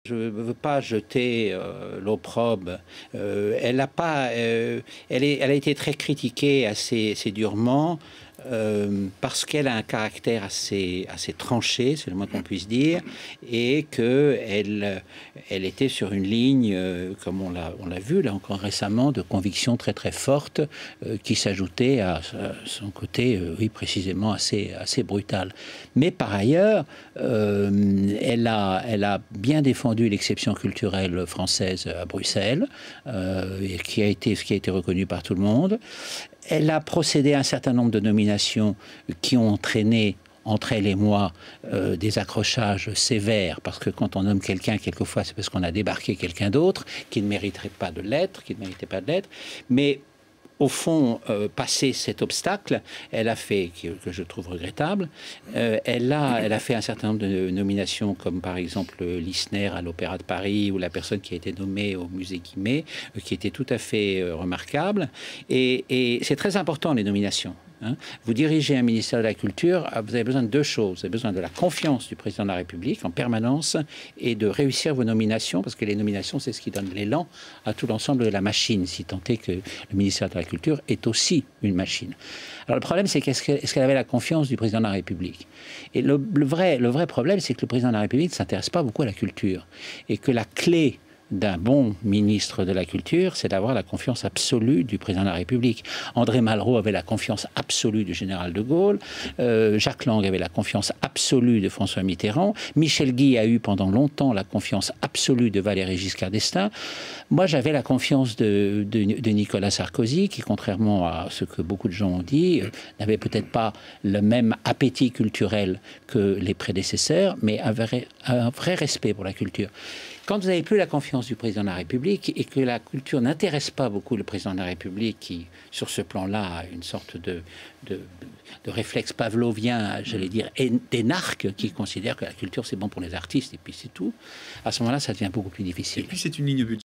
Je ne veux pas jeter l'opprobre. Elle a été très critiquée assez durement parce qu'elle a un caractère assez tranché, c'est le moins qu'on puisse dire, et qu'elle était sur une ligne, comme on l'a vu là encore récemment, de conviction très forte qui s'ajoutait à son côté, oui, précisément assez brutal. Mais par ailleurs, elle a bien défendu l'exception culturelle française à Bruxelles, qui a été reconnue par tout le monde. Elle a procédé à un certain nombre de nominations qui ont entraîné, entre elle et moi, des accrochages sévères, parce que quand on nomme quelqu'un, quelquefois, c'est parce qu'on a débarqué quelqu'un d'autre qui ne mériterait pas de l'être, qui ne méritait pas de l'être. Mais au fond, passé cet obstacle, elle a fait, que je trouve regrettable, elle a fait un certain nombre de nominations, comme par exemple Lisner à l'Opéra de Paris, ou la personne qui a été nommée au Musée Guimet, qui était tout à fait remarquable. Et c'est très important, les nominations. Vous dirigez un ministère de la Culture, vous avez besoin de deux choses. Vous avez besoin de la confiance du président de la République en permanence et de réussir vos nominations, parce que les nominations, c'est ce qui donne l'élan à tout l'ensemble de la machine, si tant est que le ministère de la Culture est aussi une machine. Alors le problème, c'est est-ce qu'elle avait la confiance du président de la République? Et le vrai problème, c'est que le président de la République ne s'intéresse pas beaucoup à la culture. Et que la clé d'un bon ministre de la Culture, c'est d'avoir la confiance absolue du président de la République. André Malraux avait la confiance absolue du général de Gaulle, Jacques Lang avait la confiance absolue de François Mitterrand, Michel Guy a eu pendant longtemps la confiance absolue de Valéry Giscard d'Estaing. Moi, j'avais la confiance de Nicolas Sarkozy, qui, contrairement à ce que beaucoup de gens ont dit, n'avait peut-être pas le même appétit culturel que les prédécesseurs, mais avait un vrai respect pour la culture. Quand vous n'avez plus la confiance du président de la République et que la culture n'intéresse pas beaucoup le président de la République, qui, sur ce plan-là, a une sorte de réflexe pavlovien, j'allais dire, d'énarque, qui considère que la culture, c'est bon pour les artistes, et puis c'est tout, à ce moment-là, ça devient beaucoup plus difficile. Et puis, c'est une ligne budgétaire.